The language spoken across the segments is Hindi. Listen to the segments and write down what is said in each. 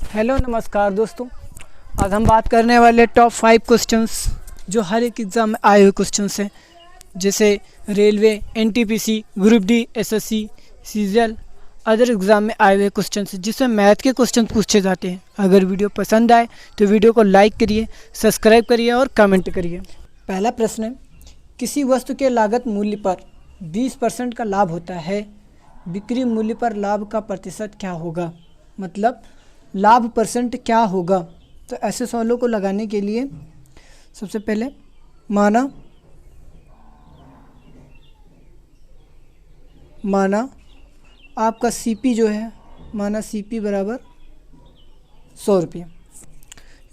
हेलो नमस्कार दोस्तों। आज हम बात करने वाले टॉप 5 क्वेश्चंस जो हर एक एग्ज़ाम में आए हुए क्वेश्चंस हैं, जैसे railway, NTPC, group D, SSC, CGL, other exam में आए हुए क्वेश्चंस जिसमें मैथ के क्वेश्चन पूछे जाते हैं। अगर वीडियो पसंद आए तो वीडियो को लाइक करिए, सब्सक्राइब करिए और कमेंट करिए। पहला प्रश्न है, किसी वस्तु के लागत मूल्य पर 20% का लाभ होता है, बिक्री मूल्य पर लाभ का प्रतिशत क्या होगा? मतलब लाभ परसेंट क्या होगा? तो ऐसे सवालों को लगाने के लिए सबसे पहले माना आपका सीपी जो है, माना सीपी बराबर 100 रुपये।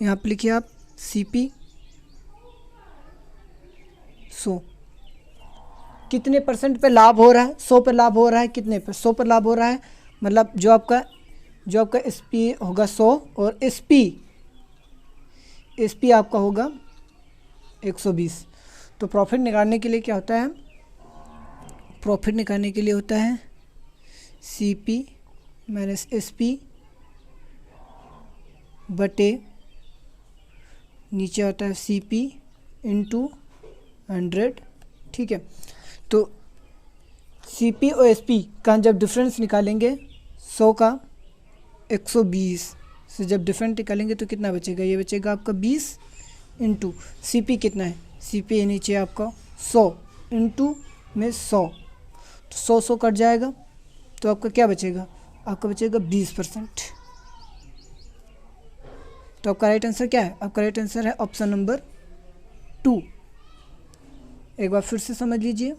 यहाँ पर लिखिए आप सीपी 100 कितने परसेंट पे लाभ हो रहा है? 100 पे लाभ हो रहा है। कितने पे? 100 पे लाभ हो रहा है। मतलब जो आपका एसपी होगा 100 और एसपी आपका होगा 120। तो प्रॉफिट निकालने के लिए क्या होता है? प्रॉफिट निकालने के लिए होता है सीपी माइनस एसपी बटे नीचे होता है सीपी इंटू 100। ठीक है, तो सीपी और एसपी का जब डिफरेंस निकालेंगे 100 का 120 से जब डिफरेंस निकालेंगे तो कितना बचेगा? ये बचेगा आपका 20 इंटू सीपी कितना है? सीपी है नीचे आपका 100 इंटू में 100, तो 100 कट जाएगा तो आपका क्या बचेगा? आपका बचेगा 20%। तो आपका राइट आंसर क्या है? आपका राइट आंसर है ऑप्शन नंबर 2। एक बार फिर से समझ लीजिए।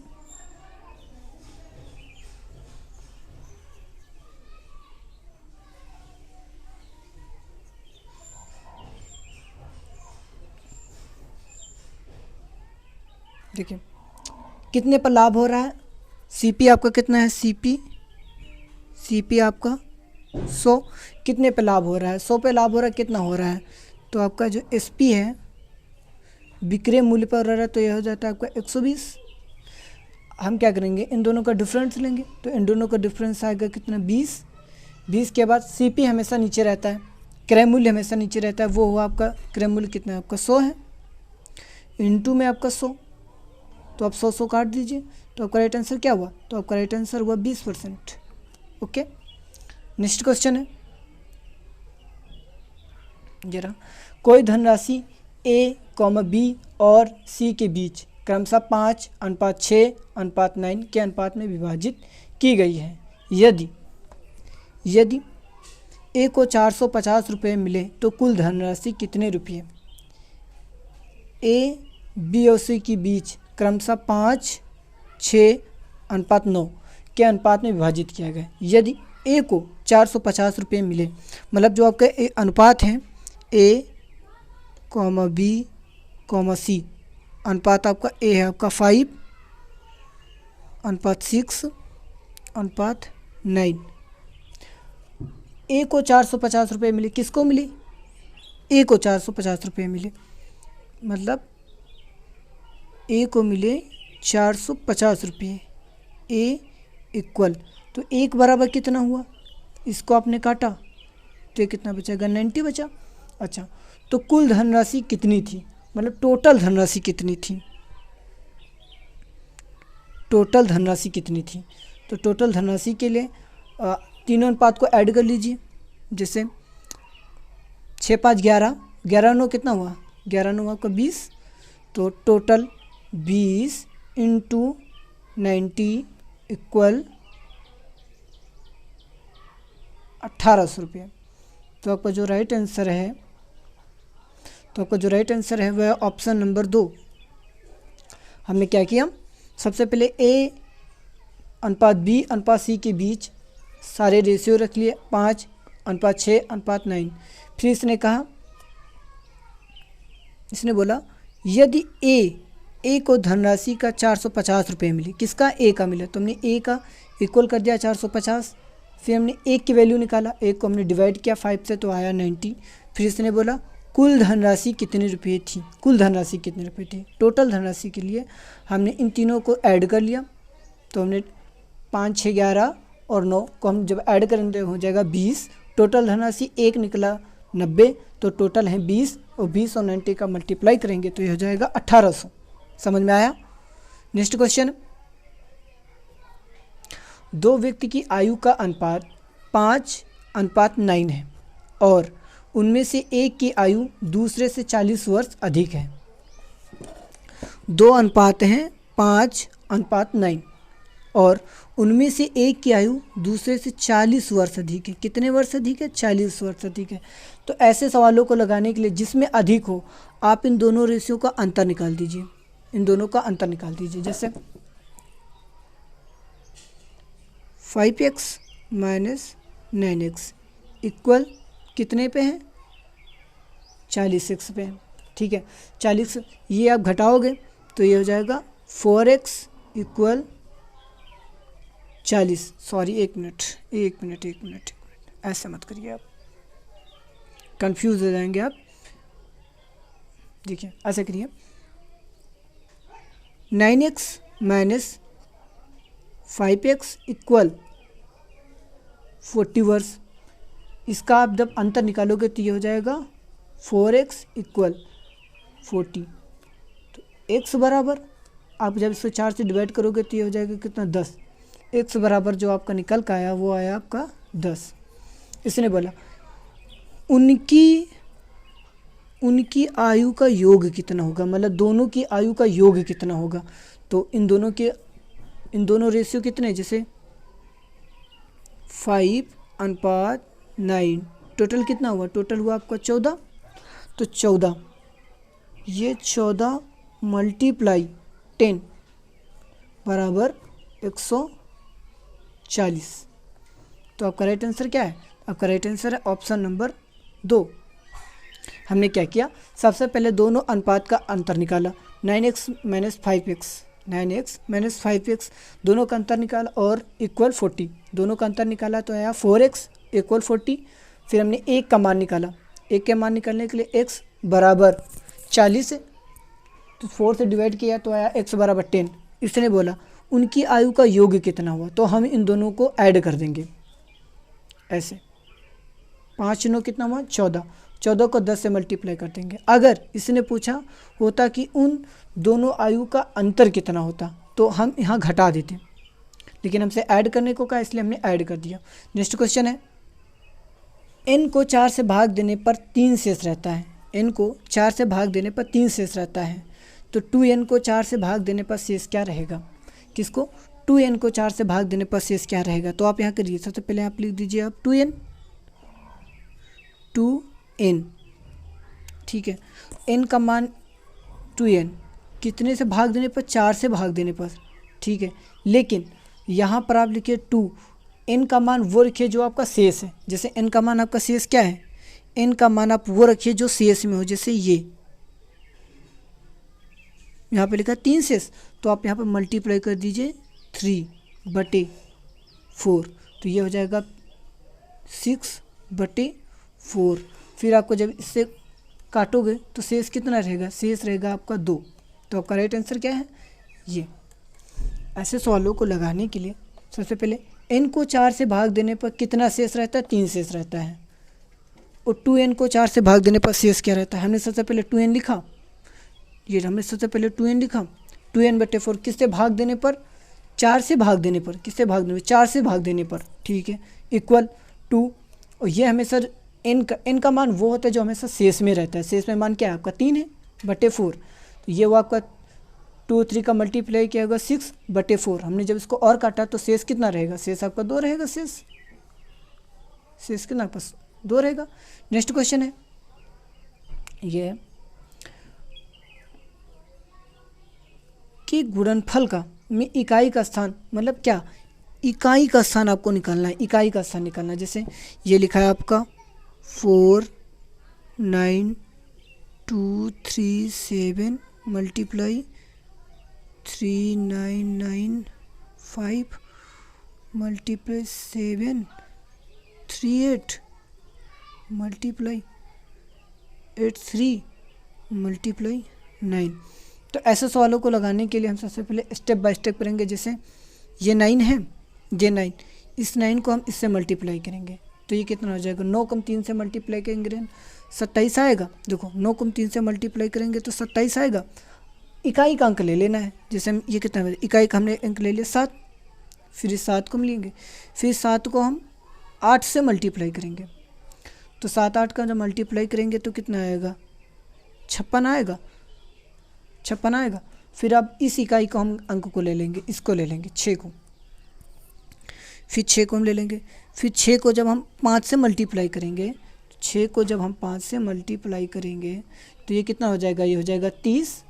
देखिए कितने पर लाभ हो रहा है? सीपी आपका कितना है? सीपी आपका 100 कितने पे लाभ हो रहा है? 100 पे लाभ हो रहा है। कितना हो रहा है? तो आपका जो एसपी है विक्रय मूल्य पर रह रहा है, तो यह हो जाता है आपका 120। हम क्या करेंगे? इन दोनों का डिफरेंस लेंगे, तो इन दोनों का डिफरेंस आएगा कितना? 20 के बाद सीपी हमेशा नीचे रहता है, क्रय मूल्य हमेशा नीचे रहता है। वो हुआ आपका क्रय मूल्य कितना है? आपका 100 है, इंटू में आपका 100, तो आप 100 काट दीजिए। तो आपका राइट आंसर क्या हुआ? तो आपका राइट आंसर हुआ 20%। ओके, नेक्स्ट क्वेश्चन है जरा, कोई धनराशि ए, बी और सी के बीच क्रमशः 5:6:9 के अनुपात में विभाजित की गई है। यदि ए को 450 रुपये मिले तो कुल धनराशि कितने रुपये? ए, बी और सी के बीच क्रमशः 5:6:9 के अनुपात में विभाजित किया गया। यदि ए को 450 रुपये मिले, मतलब जो आपका अनुपात है ए, बी, सी, अनुपात आपका ए है आपका 5:6:9। ए को 450 रुपये मिले, किसको मिली? ए को 450 रुपये मिले, मतलब ए को मिले 450 रुपये। ए इक्वल, तो एक बराबर कितना हुआ? इसको आपने काटा तो ये कितना बचेगा? 90 बचा। अच्छा, तो कुल धनराशि कितनी थी? मतलब टोटल धनराशि कितनी थी? टोटल धनराशि कितनी थी? तो टोटल धनराशि के लिए तीनों अनुपात को ऐड कर लीजिए। जैसे 6×5 = 11, 11×9 कितना हुआ? 11×9 आपका 20, तो टोटल 20 इंटू 90 इक्वल 1800 रुपये। तो आपका जो राइट आंसर है वह ऑप्शन नंबर 2। हमने क्या किया? सबसे पहले ए अनुपात बी अनुपात सी के बीच सारे रेशियो रख लिए 5:6:9। फिर इसने बोला यदि ए को धनराशि का 450 रुपये मिली, किसका? ए का मिला, तो हमने ए का इक्वल कर दिया 450। फिर हमने ए की वैल्यू निकाला, ए को हमने डिवाइड किया 5 से तो आया 90। फिर इसने बोला कुल धनराशि कितने रुपये थी? कुल धनराशि कितने रुपये थी? टोटल धनराशि के लिए हमने इन तीनों को ऐड कर लिया, तो हमने 5, 6, 11 और 9 को हम जब ऐड करेंगे हो जाएगा 20। टोटल धनराशि 1 निकला 90, तो टोटल है 20, और 20 और 90 का मल्टीप्लाई करेंगे तो ये हो जाएगा 1800। समझ में आया? नेक्स्ट क्वेश्चन, दो व्यक्ति की आयु का अनुपात 5:9 है और उनमें से एक की आयु दूसरे से 40 वर्ष अधिक है। दो अनुपात हैं 5:9 और उनमें से एक की आयु दूसरे से 40 वर्ष अधिक है। कितने वर्ष अधिक है? 40 वर्ष अधिक है। तो ऐसे सवालों को लगाने के लिए जिसमें अधिक हो, आप इन दोनों रेशियो का अंतर निकाल दीजिए, इन दोनों का अंतर निकाल दीजिए। जैसे 5x माइनस 9x इक्वल कितने पे है? 46 पे है। ठीक है, 40 ये आप घटाओगे तो ये हो जाएगा 4x इक्वल 40। सॉरी, एक मिनट, ऐसा मत करिए, आप कंफ्यूज हो जाएंगे आप। देखिए ऐसा करिए, 9x माइनस 5x इक्वल 40 वर्ष। इसका आप जब अंतर निकालोगे तो ये हो जाएगा 4x इक्वल 40। तो x बराबर, आप जब इसको 4 से डिवाइड करोगे तो ये हो जाएगा कितना? 10। x बराबर जो आपका निकल का आया वो आया आपका 10। इसने बोला उनकी आयु का योग कितना होगा, मतलब दोनों की आयु का योग कितना होगा। तो इन दोनों रेशियो कितने, जैसे 5:9, टोटल कितना हुआ? टोटल हुआ आपका 14। तो 14, ये 14 मल्टीप्लाई 10 बराबर 140। तो आपका राइट आंसर क्या है? आपका राइट आंसर है ऑप्शन नंबर 2। हमने क्या किया, सबसे पहले दोनों अनुपात का अंतर निकाला, 9x माइनस 5x दोनों का अंतर निकाला और इक्वल 40, दोनों का अंतर निकाला तो आया 4x इक्वल 40। फिर हमने एक का मान निकाला, एक के मान निकालने के लिए x बराबर 40 है, तो 4 से डिवाइड किया तो आया x बराबर 10। इसने बोला उनकी आयु का योग कितना हुआ, तो हम इन दोनों को ऐड कर देंगे ऐसे। 5 9 कितना हुआ? 14। 14 को 10 से मल्टीप्लाई कर देंगे। अगर इसने पूछा होता कि उन दोनों आयु का अंतर कितना होता तो हम यहाँ घटा देते, लेकिन हमसे ऐड करने को कहा इसलिए हमने ऐड कर दिया। नेक्स्ट क्वेश्चन है, n को 4 से भाग देने पर 3 शेष रहता है। n को 4 से भाग देने पर 3 शेष रहता है, तो 2n को 4 से भाग देने पर शेष क्या रहेगा? किसको? 2n को 4 से भाग देने पर शेष क्या रहेगा? तो आप यहाँ करिए, सबसे पहले आप लिख दीजिए आप 2n, ठीक है। n का मान 2n कितने से भाग देने पर? 4 से भाग देने पर, ठीक है। लेकिन यहाँ पर आप लिखिए 2, n का मान वो रखिए जो आपका शेष है। जैसे n का मान आपका शेष क्या है? n का मान आप वो रखिए जो शेष में हो, जैसे ये यहाँ पे लिखा 3 शेष, तो आप यहाँ पे मल्टीप्लाई कर दीजिए 3/4, तो ये हो जाएगा 6/4। फिर आपको जब इससे काटोगे तो शेष कितना रहेगा? शेष रहेगा आपका 2। तो आपका राइट आंसर क्या है? ये। ऐसे सवालों को लगाने के लिए सबसे पहले n को 4 से भाग देने पर कितना शेष रहता है? 3 शेष रहता है। और 2n को 4 से भाग देने पर शेष क्या रहता है? हमने सबसे पहले 2n लिखा, ये हमने सबसे पहले 2n लिखा। 2n/4 किससे भाग देने पर? 4 से भाग देने पर। किससे भाग देने पर? 4 से भाग देने पर, ठीक है, इक्वल 2। और ये हमेशा n का मान वो होता है जो हमेशा शेष में रहता है। शेष में मान क्या है आपका? 3/4। तो ये वो आपका 2 3 का मल्टीप्लाई किया होगा 6/4। हमने जब इसको और काटा तो शेष कितना रहेगा? शेष आपका 2 रहेगा। शेष कितना आपका? 2 रहेगा। नेक्स्ट क्वेश्चन है ये कि गुणनफल का में इकाई का स्थान, मतलब क्या? इकाई का स्थान आपको निकालना है, इकाई का स्थान निकालना है। जैसे ये लिखा है आपका 4 9 2 3 7 मल्टीप्लाई 3 9 9 5 मल्टीप्लाई 7 3 8 मल्टीप्लाई 8 3 मल्टीप्लाई 9। तो ऐसे सवालों को लगाने के लिए हम सबसे पहले स्टेप बाय स्टेप करेंगे। जैसे ये 9 है, ये 9, इस 9 को हम इससे मल्टीप्लाई करेंगे, तो ये कितना हो जाएगा, 9 को हम 3 से मल्टीप्लाई करेंगे 27 आएगा। देखो 9 को हम 3 से मल्टीप्लाई करेंगे तो 27 आएगा। इकाई का अंक ले लेना है, जैसे हम ये कितना है, इकाई का हमने अंक ले लिया 7, फिर इस 7 को हम लेंगे, फिर 7 को हम 8 से मल्टीप्लाई करेंगे, तो 7 8 का जब मल्टीप्लाई करेंगे तो कितना आएगा, 56 आएगा, 56 आएगा। फिर अब इस इकाई को हम अंक को ले लेंगे, इसको ले लेंगे 6 को, फिर 6 को हम ले लेंगे, फिर 6 को जब हम 5 से मल्टीप्लाई करेंगे, 6 को जब हम 5 से मल्टीप्लाई करेंगे तो ये कितना हो जाएगा, ये हो जाएगा 30,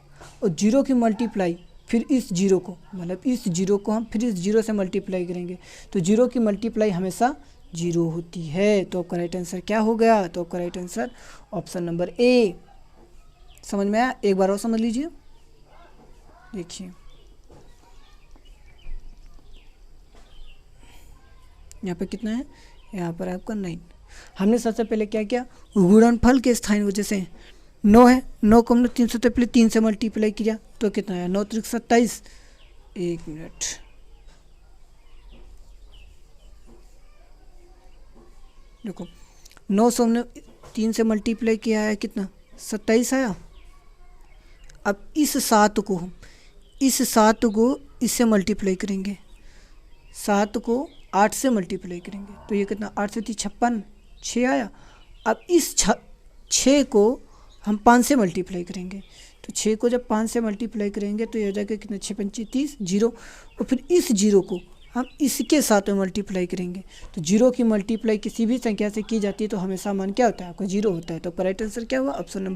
और 0 की मल्टीप्लाई फिर इस 0 को, मतलब इस 0 को हम फिर इस 0 से मल्टीप्लाई करेंगे, तो 0 की मल्टीप्लाई हमेशा 0 होती है। तो आपका राइट आंसर क्या हो गया, तो आपका right answer option number A. समझ में आया, एक बार और समझ लीजिए। देखिए यहाँ पे कितना है, यहाँ पर आपका 9। हमने सबसे पहले क्या किया, गुणनफल के स्थान वजह से 9 है, 9 को हमने 3 से पहले 3 से मल्टीप्लाई किया तो कितना है, 9 3 27। एक मिनट, देखो 9 से हमने 3 से मल्टीप्लाई किया है, कितना 27 आया। अब इस 7 को हम इससे मल्टीप्लाई करेंगे, 7 को 8 से मल्टीप्लाई करेंगे तो ये कितना, 8 से 56, 6 आया। अब इस 6 को हम 5 से मल्टीप्लाई करेंगे, तो 6 को जब 5 से मल्टीप्लाई करेंगे तो ये हो जाएगा कितना, 6 5 30, 0, और फिर इस 0 को हम इसके साथ में मल्टीप्लाई करेंगे, तो 0 की मल्टीप्लाई किसी भी संख्या से की जाती है तो हमेशा मान क्या होता है, आपका 0 होता है। तो राइट आंसर क्या हुआ, ऑप्शन नंबर